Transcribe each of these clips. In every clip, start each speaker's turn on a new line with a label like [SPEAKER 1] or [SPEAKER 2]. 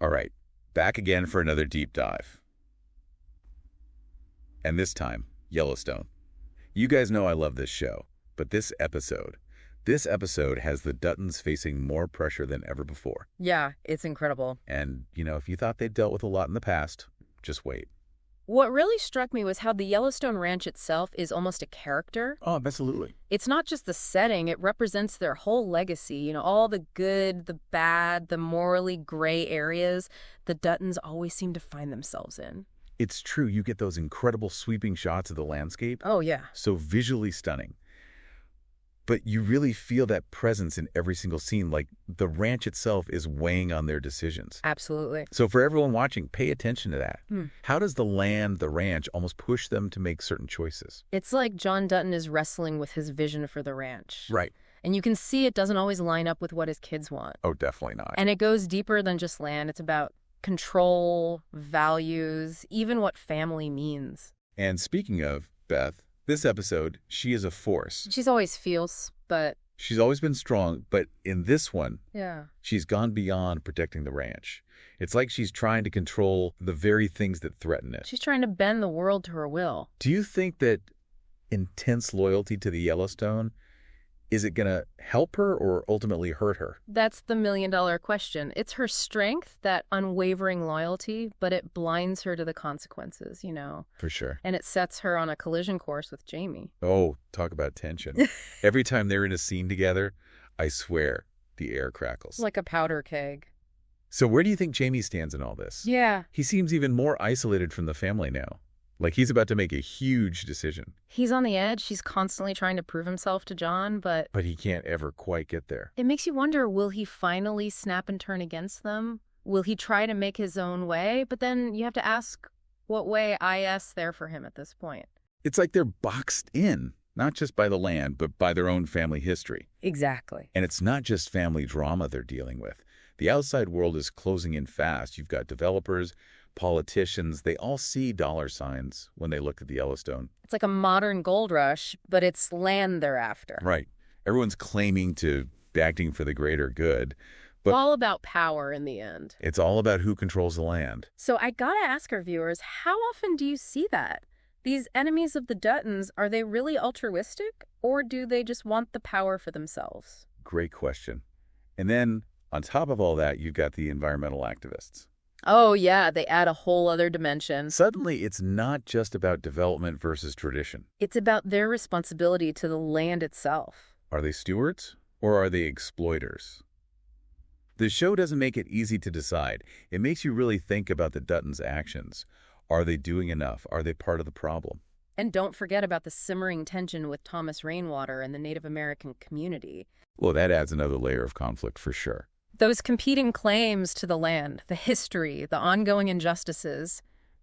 [SPEAKER 1] All right, back again for another deep dive. And this time, Yellowstone. You guys know I love this show, but this episode has the Duttons facing more pressure than ever before.
[SPEAKER 2] Yeah, it's incredible.
[SPEAKER 1] And, if you thought they'd dealt with a lot in the past, just wait.
[SPEAKER 2] What really struck me was how the Yellowstone Ranch itself is almost a character.
[SPEAKER 1] Oh, absolutely.
[SPEAKER 2] It's not just the setting, it represents their whole legacy. All the good, the bad, the morally gray areas the Duttons always seem to find themselves in.
[SPEAKER 1] It's true, you get those incredible sweeping shots of the landscape.
[SPEAKER 2] Oh, yeah.
[SPEAKER 1] So visually stunning. But you really feel that presence in every single scene, like the ranch itself is weighing on their decisions.
[SPEAKER 2] Absolutely.
[SPEAKER 1] So for everyone watching, pay attention to that.
[SPEAKER 2] Hmm.
[SPEAKER 1] How does the ranch, almost push them to make certain choices?
[SPEAKER 2] It's like John Dutton is wrestling with his vision for the ranch.
[SPEAKER 1] Right.
[SPEAKER 2] And you can see it doesn't always line up with what his kids want.
[SPEAKER 1] Oh, definitely not.
[SPEAKER 2] And it goes deeper than just land. It's about control, values, even what family means.
[SPEAKER 1] And speaking of Beth, this episode, she is a force.
[SPEAKER 2] She's always fierce, but...
[SPEAKER 1] She's always been strong, but in this one,
[SPEAKER 2] yeah,
[SPEAKER 1] she's gone beyond protecting the ranch. It's like she's trying to control the very things that threaten it.
[SPEAKER 2] She's trying to bend the world to her will.
[SPEAKER 1] Do you think that intense loyalty to the Yellowstone, is it going to help her or ultimately hurt her?
[SPEAKER 2] That's the million-dollar question. It's her strength, that unwavering loyalty, but it blinds her to the consequences,
[SPEAKER 1] For sure.
[SPEAKER 2] And it sets her on a collision course with Jamie.
[SPEAKER 1] Oh, talk about tension. Every time they're in a scene together, I swear, the air crackles.
[SPEAKER 2] Like a powder keg.
[SPEAKER 1] So where do you think Jamie stands in all this?
[SPEAKER 2] Yeah.
[SPEAKER 1] He seems even more isolated from the family now. Like he's about to make a huge decision.
[SPEAKER 2] He's on the edge. He's constantly trying to prove himself to John, but
[SPEAKER 1] he can't ever quite get there.
[SPEAKER 2] It makes you wonder, will he finally snap and turn against them? Will he try to make his own way? But then you have to ask, what way is there for him at this point?
[SPEAKER 1] It's like they're boxed in, not just by the land, but by their own family history.
[SPEAKER 2] Exactly.
[SPEAKER 1] And it's not just family drama they're dealing with. The outside world is closing in fast. You've got developers, politicians, they all see dollar signs when they look at the Yellowstone.
[SPEAKER 2] It's like a modern gold rush, but it's land they're after.
[SPEAKER 1] Right. Everyone's claiming to be acting for the greater good. But
[SPEAKER 2] all about power in the end.
[SPEAKER 1] It's all about who controls the land.
[SPEAKER 2] So I gotta ask our viewers, how often do you see that? These enemies of the Duttons, are they really altruistic? Or do they just want the power for themselves?
[SPEAKER 1] Great question. And then, on top of all that, you've got the environmental activists.
[SPEAKER 2] Oh, yeah, they add a whole other dimension.
[SPEAKER 1] Suddenly, it's not just about development versus tradition.
[SPEAKER 2] It's about their responsibility to the land itself.
[SPEAKER 1] Are they stewards or are they exploiters? The show doesn't make it easy to decide. It makes you really think about the Duttons' actions. Are they doing enough? Are they part of the problem?
[SPEAKER 2] And don't forget about the simmering tension with Thomas Rainwater and the Native American community.
[SPEAKER 1] Well, that adds another layer of conflict for sure.
[SPEAKER 2] Those competing claims to the land, the history, the ongoing injustices,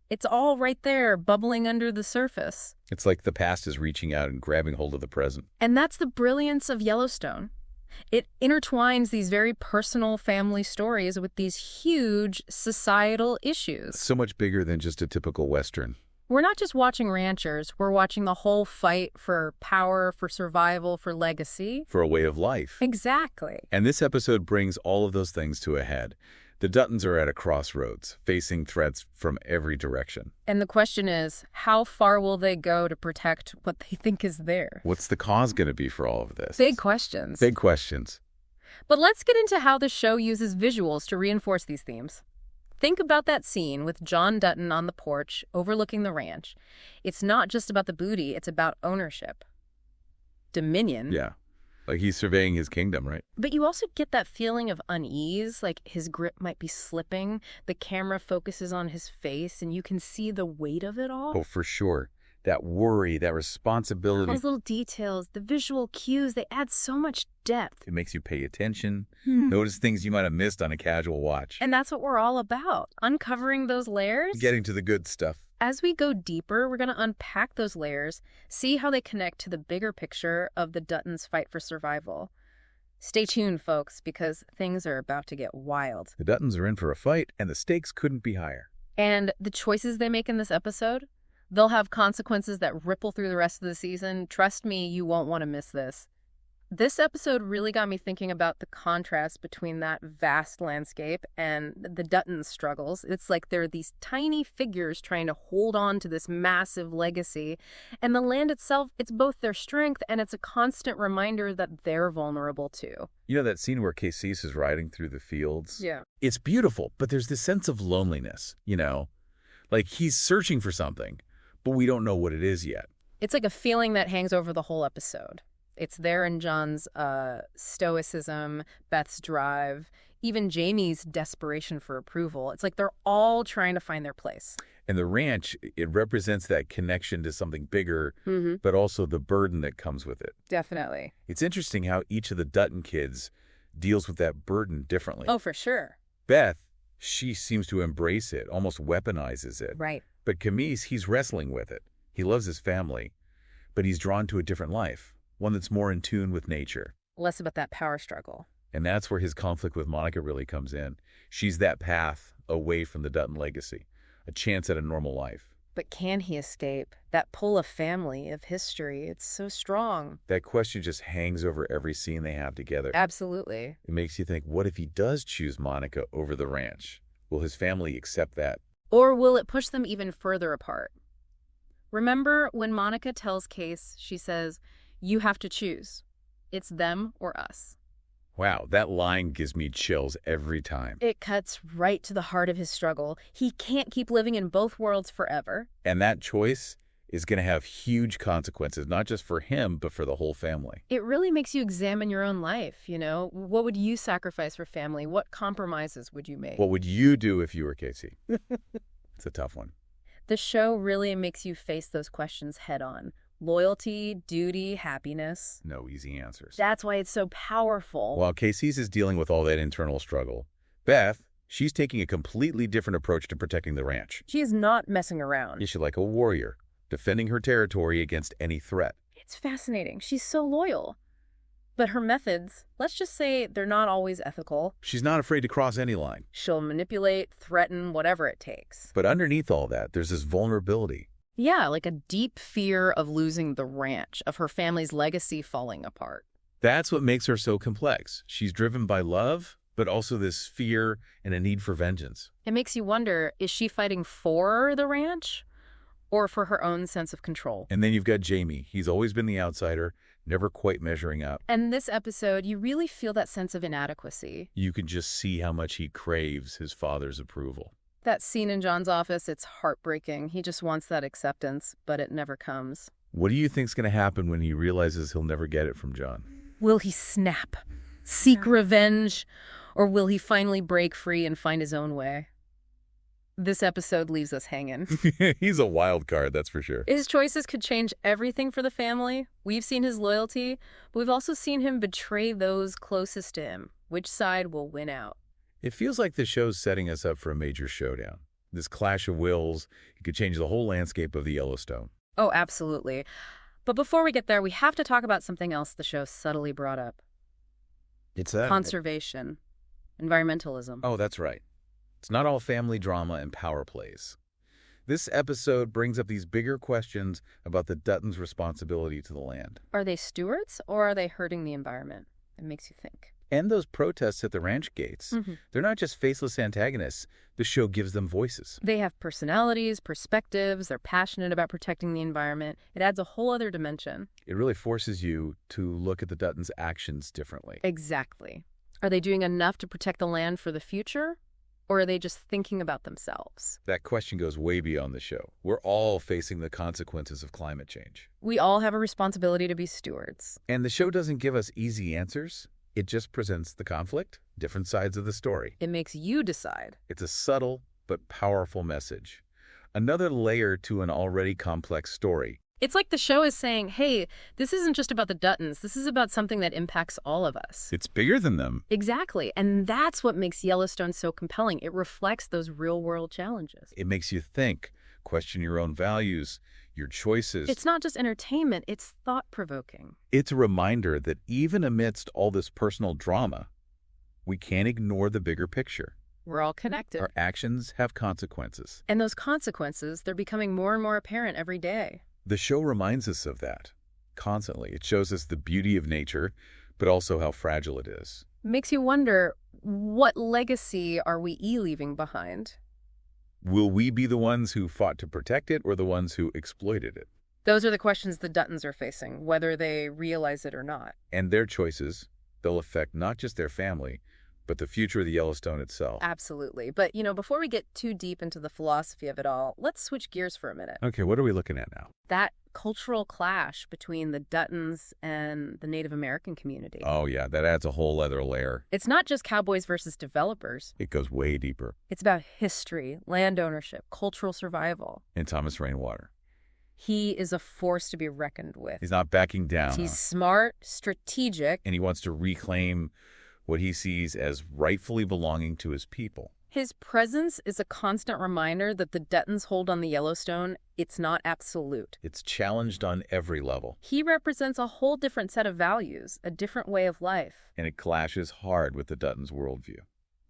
[SPEAKER 2] it's all right there, bubbling under the surface.
[SPEAKER 1] It's like the past is reaching out and grabbing hold of the present.
[SPEAKER 2] And that's the brilliance of Yellowstone. It intertwines these very personal family stories with these huge societal issues.
[SPEAKER 1] So much bigger than just a typical Western.
[SPEAKER 2] We're not just watching ranchers, we're watching the whole fight for power, for survival, for legacy.
[SPEAKER 1] For a way of life.
[SPEAKER 2] Exactly.
[SPEAKER 1] And this episode brings all of those things to a head. The Duttons are at a crossroads, facing threats from every direction.
[SPEAKER 2] And the question is, how far will they go to protect what they think is theirs?
[SPEAKER 1] What's the cause going to be for all of this?
[SPEAKER 2] Big questions.
[SPEAKER 1] Big questions.
[SPEAKER 2] But let's get into how the show uses visuals to reinforce these themes. Think about that scene with John Dutton on the porch overlooking the ranch. It's not just about the booty, it's about ownership. Dominion.
[SPEAKER 1] Yeah. Like he's surveying his kingdom, right?
[SPEAKER 2] But you also get that feeling of unease, like his grip might be slipping. The camera focuses on his face and you can see the weight of it all.
[SPEAKER 1] Oh, for sure. That worry, that responsibility.
[SPEAKER 2] Those little details, the visual cues, they add so much depth.
[SPEAKER 1] It makes you pay attention, notice things you might have missed on a casual watch.
[SPEAKER 2] And that's what we're all about, uncovering those layers.
[SPEAKER 1] Getting to the good stuff.
[SPEAKER 2] As we go deeper, we're going to unpack those layers, see how they connect to the bigger picture of the Duttons' fight for survival. Stay tuned, folks, because things are about to get wild.
[SPEAKER 1] The Duttons are in for a fight, and the stakes couldn't be higher.
[SPEAKER 2] And the choices they make in this episode, they'll have consequences that ripple through the rest of the season. Trust me, you won't want to miss this. This episode really got me thinking about the contrast between that vast landscape and the Duttons' struggles. It's like they're these tiny figures trying to hold on to this massive legacy. And the land itself, it's both their strength and it's a constant reminder that they're vulnerable too.
[SPEAKER 1] You know that scene where Casey is riding through the fields?
[SPEAKER 2] Yeah.
[SPEAKER 1] It's beautiful, but there's this sense of loneliness, you know? Like he's searching for something, but we don't know what it is yet.
[SPEAKER 2] It's like a feeling that hangs over the whole episode. It's there in John's stoicism, Beth's drive, even Jamie's desperation for approval. It's like they're all trying to find their place.
[SPEAKER 1] And the ranch, it represents that connection to something bigger, but also the burden that comes with it.
[SPEAKER 2] Definitely.
[SPEAKER 1] It's interesting how each of the Dutton kids deals with that burden differently.
[SPEAKER 2] Oh, for sure.
[SPEAKER 1] Beth, she seems to embrace it, almost weaponizes it.
[SPEAKER 2] Right.
[SPEAKER 1] But Camise, he's wrestling with it. He loves his family, but he's drawn to a different life, one that's more in tune with nature.
[SPEAKER 2] Less about that power struggle.
[SPEAKER 1] And that's where his conflict with Monica really comes in. She's that path away from the Dutton legacy, a chance at a normal life.
[SPEAKER 2] But can he escape? That pull of family, of history, it's so strong.
[SPEAKER 1] That question just hangs over every scene they have together.
[SPEAKER 2] Absolutely.
[SPEAKER 1] It makes you think, what if he does choose Monica over the ranch? Will his family accept that?
[SPEAKER 2] Or will it push them even further apart? Remember when Monica tells Case, she says, "You have to choose. It's them or us."
[SPEAKER 1] Wow, that line gives me chills every time.
[SPEAKER 2] It cuts right to the heart of his struggle. He can't keep living in both worlds forever.
[SPEAKER 1] And that choice is going to have huge consequences, not just for him, but for the whole family.
[SPEAKER 2] It really makes you examine your own life, you know? What would you sacrifice for family? What compromises would you make?
[SPEAKER 1] What would you do if you were Casey? It's a tough one.
[SPEAKER 2] The show really makes you face those questions head on. Loyalty, duty, happiness.
[SPEAKER 1] No easy answers.
[SPEAKER 2] That's why it's so powerful.
[SPEAKER 1] While Casey's is dealing with all that internal struggle, Beth, she's taking a completely different approach to protecting the ranch.
[SPEAKER 2] She is not messing around.
[SPEAKER 1] She's like a warrior, defending her territory against any threat.
[SPEAKER 2] It's fascinating. She's so loyal. But her methods, let's just say they're not always ethical.
[SPEAKER 1] She's not afraid to cross any line.
[SPEAKER 2] She'll manipulate, threaten, whatever it takes.
[SPEAKER 1] But underneath all that, there's this vulnerability.
[SPEAKER 2] Yeah, like a deep fear of losing the ranch, of her family's legacy falling apart.
[SPEAKER 1] That's what makes her so complex. She's driven by love, but also this fear and a need for vengeance.
[SPEAKER 2] It makes you wonder, is she fighting for the ranch or for her own sense of control?
[SPEAKER 1] And then you've got Jamie. He's always been the outsider, never quite measuring up.
[SPEAKER 2] And this episode, you really feel that sense of inadequacy.
[SPEAKER 1] You can just see how much he craves his father's approval.
[SPEAKER 2] That scene in John's office, it's heartbreaking. He just wants that acceptance, but it never comes.
[SPEAKER 1] What do you think's going to happen when he realizes he'll never get it from John?
[SPEAKER 2] Will he snap, seek revenge, or will he finally break free and find his own way? This episode leaves us hanging.
[SPEAKER 1] He's a wild card, that's for sure.
[SPEAKER 2] His choices could change everything for the family. We've seen his loyalty, but we've also seen him betray those closest to him. Which side will win out?
[SPEAKER 1] It feels like the show's setting us up for a major showdown. This clash of wills, it could change the whole landscape of the Yellowstone.
[SPEAKER 2] Oh, absolutely. But before we get there, we have to talk about something else the show subtly brought up.
[SPEAKER 1] It's that.
[SPEAKER 2] Conservation. Environmentalism.
[SPEAKER 1] Oh, that's right. It's not all family drama and power plays. This episode brings up these bigger questions about the Duttons' responsibility to the land.
[SPEAKER 2] Are they stewards or are they hurting the environment? It makes you think.
[SPEAKER 1] And those protests at the ranch gates, they're not just faceless antagonists. The show gives them voices.
[SPEAKER 2] They have personalities, perspectives, they're passionate about protecting the environment. It adds a whole other dimension.
[SPEAKER 1] It really forces you to look at the Duttons' actions differently.
[SPEAKER 2] Exactly. Are they doing enough to protect the land for the future? Or are they just thinking about themselves?
[SPEAKER 1] That question goes way beyond the show. We're all facing the consequences of climate change.
[SPEAKER 2] We all have a responsibility to be stewards.
[SPEAKER 1] And the show doesn't give us easy answers. It just presents the conflict, different sides of the story.
[SPEAKER 2] It makes you decide.
[SPEAKER 1] It's a subtle but powerful message. Another layer to an already complex story.
[SPEAKER 2] It's like the show is saying, hey, this isn't just about the Duttons. This is about something that impacts all of us.
[SPEAKER 1] It's bigger than them.
[SPEAKER 2] Exactly. And that's what makes Yellowstone so compelling. It reflects those real-world challenges.
[SPEAKER 1] It makes you think, question your own values, your choices.
[SPEAKER 2] It's not just entertainment, it's thought-provoking.
[SPEAKER 1] It's a reminder that even amidst all this personal drama, we can't ignore the bigger picture.
[SPEAKER 2] We're all connected.
[SPEAKER 1] Our actions have consequences.
[SPEAKER 2] And those consequences, they're becoming more and more apparent every day.
[SPEAKER 1] The show reminds us of that constantly. It shows us the beauty of nature, but also how fragile it is.
[SPEAKER 2] Makes you wonder, what legacy are we leaving behind?
[SPEAKER 1] Will we be the ones who fought to protect it or the ones who exploited it?
[SPEAKER 2] Those are the questions the Duttons are facing, whether they realize it or not.
[SPEAKER 1] And their choices, they'll affect not just their family, but the future of the Yellowstone itself.
[SPEAKER 2] Absolutely. But, before we get too deep into the philosophy of it all, let's switch gears for a minute.
[SPEAKER 1] Okay, what are we looking at now?
[SPEAKER 2] That cultural clash between the Duttons and the Native American community.
[SPEAKER 1] Oh, yeah, that adds a whole other layer.
[SPEAKER 2] It's not just cowboys versus developers.
[SPEAKER 1] It goes way deeper.
[SPEAKER 2] It's about history, land ownership, cultural survival.
[SPEAKER 1] And Thomas Rainwater.
[SPEAKER 2] He is a force to be reckoned with.
[SPEAKER 1] He's not backing down.
[SPEAKER 2] He's smart, strategic.
[SPEAKER 1] And he wants to reclaim what he sees as rightfully belonging to his people.
[SPEAKER 2] His presence is a constant reminder that the Duttons hold on the Yellowstone, it's not absolute.
[SPEAKER 1] It's challenged on every level.
[SPEAKER 2] He represents a whole different set of values, a different way of life.
[SPEAKER 1] And it clashes hard with the Duttons' worldview.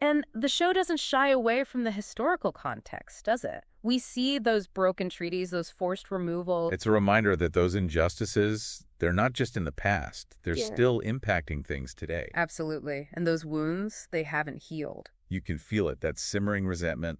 [SPEAKER 2] And the show doesn't shy away from the historical context, does it? We see those broken treaties, those forced removals.
[SPEAKER 1] It's a reminder that those injustices, they're not just in the past. They're still impacting things today.
[SPEAKER 2] Absolutely. And those wounds, they haven't healed.
[SPEAKER 1] You can feel it, that simmering resentment,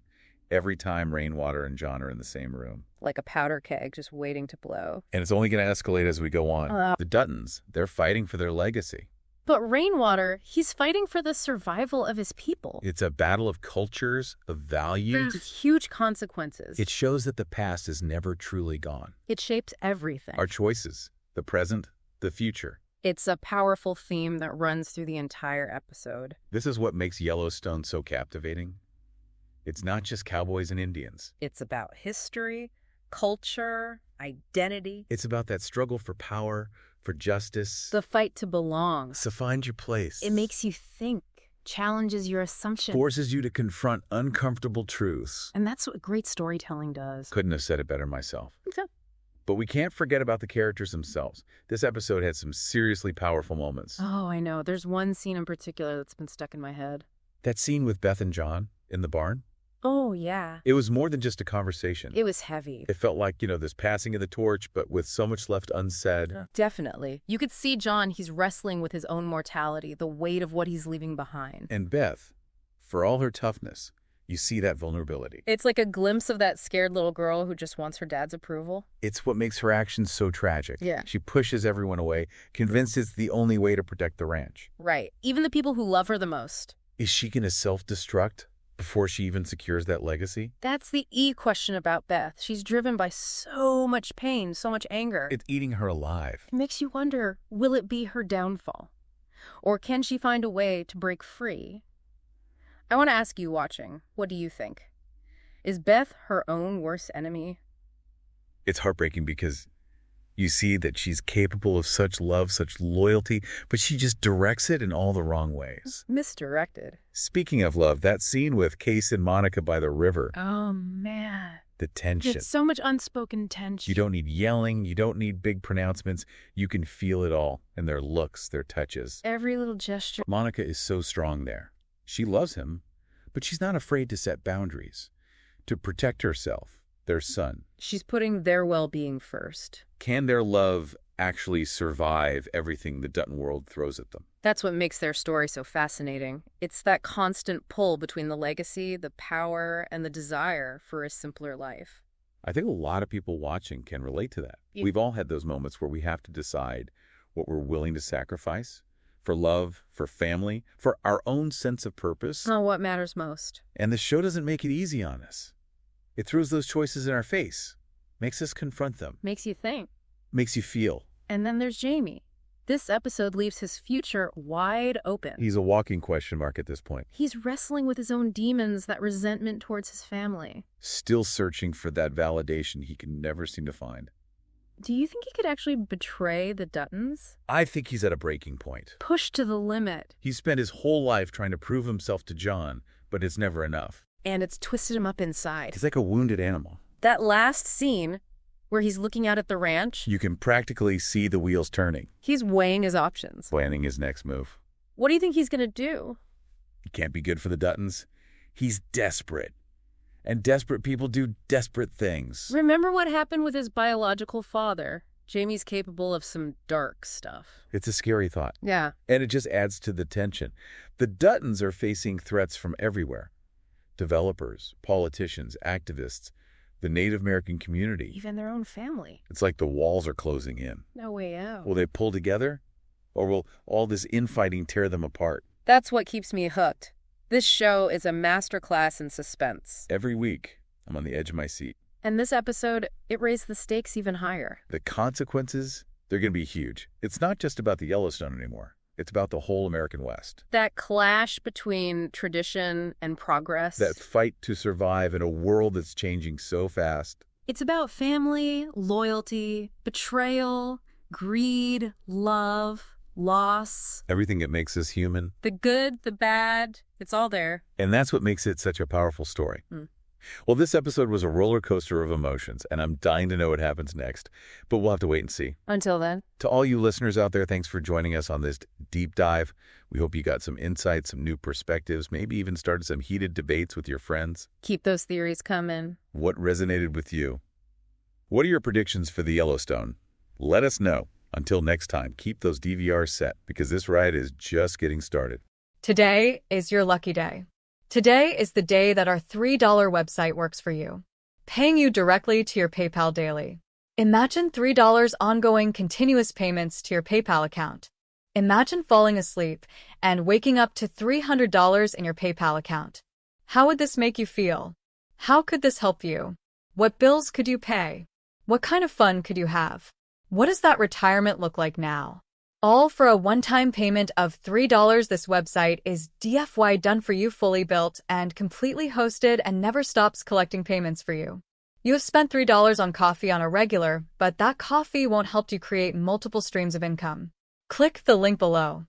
[SPEAKER 1] every time Rainwater and John are in the same room.
[SPEAKER 2] Like a powder keg just waiting to blow.
[SPEAKER 1] And it's only going to escalate as we go on. The Duttons, they're fighting for their legacy.
[SPEAKER 2] But Rainwater, he's fighting for the survival of his people.
[SPEAKER 1] It's a battle of cultures, of values.
[SPEAKER 2] There's huge consequences.
[SPEAKER 1] It shows that the past is never truly gone.
[SPEAKER 2] It shapes everything.
[SPEAKER 1] Our choices, the present, the future.
[SPEAKER 2] It's a powerful theme that runs through the entire episode.
[SPEAKER 1] This is what makes Yellowstone so captivating. It's not just cowboys and Indians.
[SPEAKER 2] It's about history, culture, identity.
[SPEAKER 1] It's about that struggle for power, for justice.
[SPEAKER 2] The fight to belong.
[SPEAKER 1] So find your place.
[SPEAKER 2] It makes you think, challenges your assumptions.
[SPEAKER 1] Forces you to confront uncomfortable truths.
[SPEAKER 2] And that's what great storytelling does.
[SPEAKER 1] Couldn't have said it better myself.
[SPEAKER 2] Okay.
[SPEAKER 1] But we can't forget about the characters themselves. This episode had some seriously powerful moments.
[SPEAKER 2] Oh, I know. There's one scene in particular that's been stuck in my head.
[SPEAKER 1] That scene with Beth and John in the barn?
[SPEAKER 2] Oh, yeah.
[SPEAKER 1] It was more than just a conversation.
[SPEAKER 2] It was heavy.
[SPEAKER 1] It felt like, this passing of the torch, but with so much left unsaid.
[SPEAKER 2] Definitely. You could see John, he's wrestling with his own mortality, the weight of what he's leaving behind.
[SPEAKER 1] And Beth, for all her toughness, you see that vulnerability.
[SPEAKER 2] It's like a glimpse of that scared little girl who just wants her dad's approval.
[SPEAKER 1] It's what makes her actions so tragic.
[SPEAKER 2] Yeah.
[SPEAKER 1] She pushes everyone away, convinced it's the only way to protect the ranch.
[SPEAKER 2] Right. Even the people who love her the most.
[SPEAKER 1] Is she going to self-destruct before she even secures that legacy?
[SPEAKER 2] That's the question about Beth. She's driven by so much pain, so much anger.
[SPEAKER 1] It's eating her alive.
[SPEAKER 2] It makes you wonder, will it be her downfall? Or can she find a way to break free? I want to ask you watching, what do you think? Is Beth her own worst enemy?
[SPEAKER 1] It's heartbreaking because you see that she's capable of such love, such loyalty, but she just directs it in all the wrong ways.
[SPEAKER 2] Misdirected.
[SPEAKER 1] Speaking of love, that scene with Case and Monica by the river.
[SPEAKER 2] Oh, man.
[SPEAKER 1] The tension.
[SPEAKER 2] There's so much unspoken tension.
[SPEAKER 1] You don't need yelling. You don't need big pronouncements. You can feel it all in their looks, their touches.
[SPEAKER 2] Every little gesture.
[SPEAKER 1] Monica is so strong there. She loves him, but she's not afraid to set boundaries, to protect herself, their son.
[SPEAKER 2] She's putting their well-being first.
[SPEAKER 1] Can their love actually survive everything the Dutton world throws at them?
[SPEAKER 2] That's what makes their story so fascinating. It's that constant pull between the legacy, the power, and the desire for a simpler life.
[SPEAKER 1] I think a lot of people watching can relate to that.
[SPEAKER 2] Yeah.
[SPEAKER 1] We've all had those moments where we have to decide what we're willing to sacrifice for love, for family, for our own sense of purpose.
[SPEAKER 2] Oh, what matters most.
[SPEAKER 1] And the show doesn't make it easy on us. It throws those choices in our face, makes us confront them,
[SPEAKER 2] Makes you think.
[SPEAKER 1] makes you feel.
[SPEAKER 2] And then there's Jamie. This episode leaves his future wide open.
[SPEAKER 1] He's a walking question mark at this point.
[SPEAKER 2] He's wrestling with his own demons, that resentment towards his family.
[SPEAKER 1] Still searching for that validation he can never seem to find.
[SPEAKER 2] Do you think he could actually betray the Duttons?
[SPEAKER 1] I think he's at a breaking point.
[SPEAKER 2] Pushed to the limit.
[SPEAKER 1] He's spent his whole life trying to prove himself to John, but it's never enough.
[SPEAKER 2] And it's twisted him up inside.
[SPEAKER 1] He's like a wounded animal.
[SPEAKER 2] That last scene where he's looking out at the ranch,
[SPEAKER 1] You can practically see the wheels turning,
[SPEAKER 2] he's weighing his options.
[SPEAKER 1] planning his next move.
[SPEAKER 2] What do you think he's going to do?
[SPEAKER 1] He can't be good for the Duttons. He's desperate. And desperate people do desperate things.
[SPEAKER 2] Remember what happened with his biological father? Jamie's capable of some dark stuff.
[SPEAKER 1] It's a scary thought.
[SPEAKER 2] Yeah.
[SPEAKER 1] And it just adds to the tension. The Duttons are facing threats from everywhere. Developers, politicians, activists, the Native American community.
[SPEAKER 2] Even their own family.
[SPEAKER 1] It's like the walls are closing in.
[SPEAKER 2] No way out.
[SPEAKER 1] Will they pull together? Or will all this infighting tear them apart?
[SPEAKER 2] That's what keeps me hooked. This show is a masterclass in suspense.
[SPEAKER 1] Every week, I'm on the edge of my seat.
[SPEAKER 2] And this episode, it raised the stakes even higher.
[SPEAKER 1] The consequences, they're going to be huge. It's not just about the Yellowstone anymore. It's about the whole American West.
[SPEAKER 2] That clash between tradition and progress.
[SPEAKER 1] That fight to survive in a world that's changing so fast.
[SPEAKER 2] It's about family, loyalty, betrayal, greed, love, loss.
[SPEAKER 1] Everything that makes us human.
[SPEAKER 2] The good, the bad, it's all there.
[SPEAKER 1] And that's what makes it such a powerful story. Well, this episode was a roller coaster of emotions, and I'm dying to know what happens next. But we'll have to wait and see.
[SPEAKER 2] Until then.
[SPEAKER 1] To all you listeners out there, thanks for joining us on this deep dive. We hope you got some insights, some new perspectives, maybe even started some heated debates with your friends.
[SPEAKER 2] Keep those theories coming.
[SPEAKER 1] What resonated with you? What are your predictions for the Yellowstone? Let us know. Until next time, keep those DVRs set, because this ride is just getting started.
[SPEAKER 3] Today is your lucky day. Today is the day that our $3 website works for you, paying you directly to your PayPal daily. Imagine $3 ongoing continuous payments to your PayPal account. Imagine falling asleep and waking up to $300 in your PayPal account. How would this make you feel? How could this help you? What bills could you pay? What kind of fun could you have? What does that retirement look like now? All for a one-time payment of $3. This website is DFY done for you, fully built and completely hosted, and never stops collecting payments for you. You have spent $3 on coffee on a regular, but that coffee won't help you create multiple streams of income. Click the link below.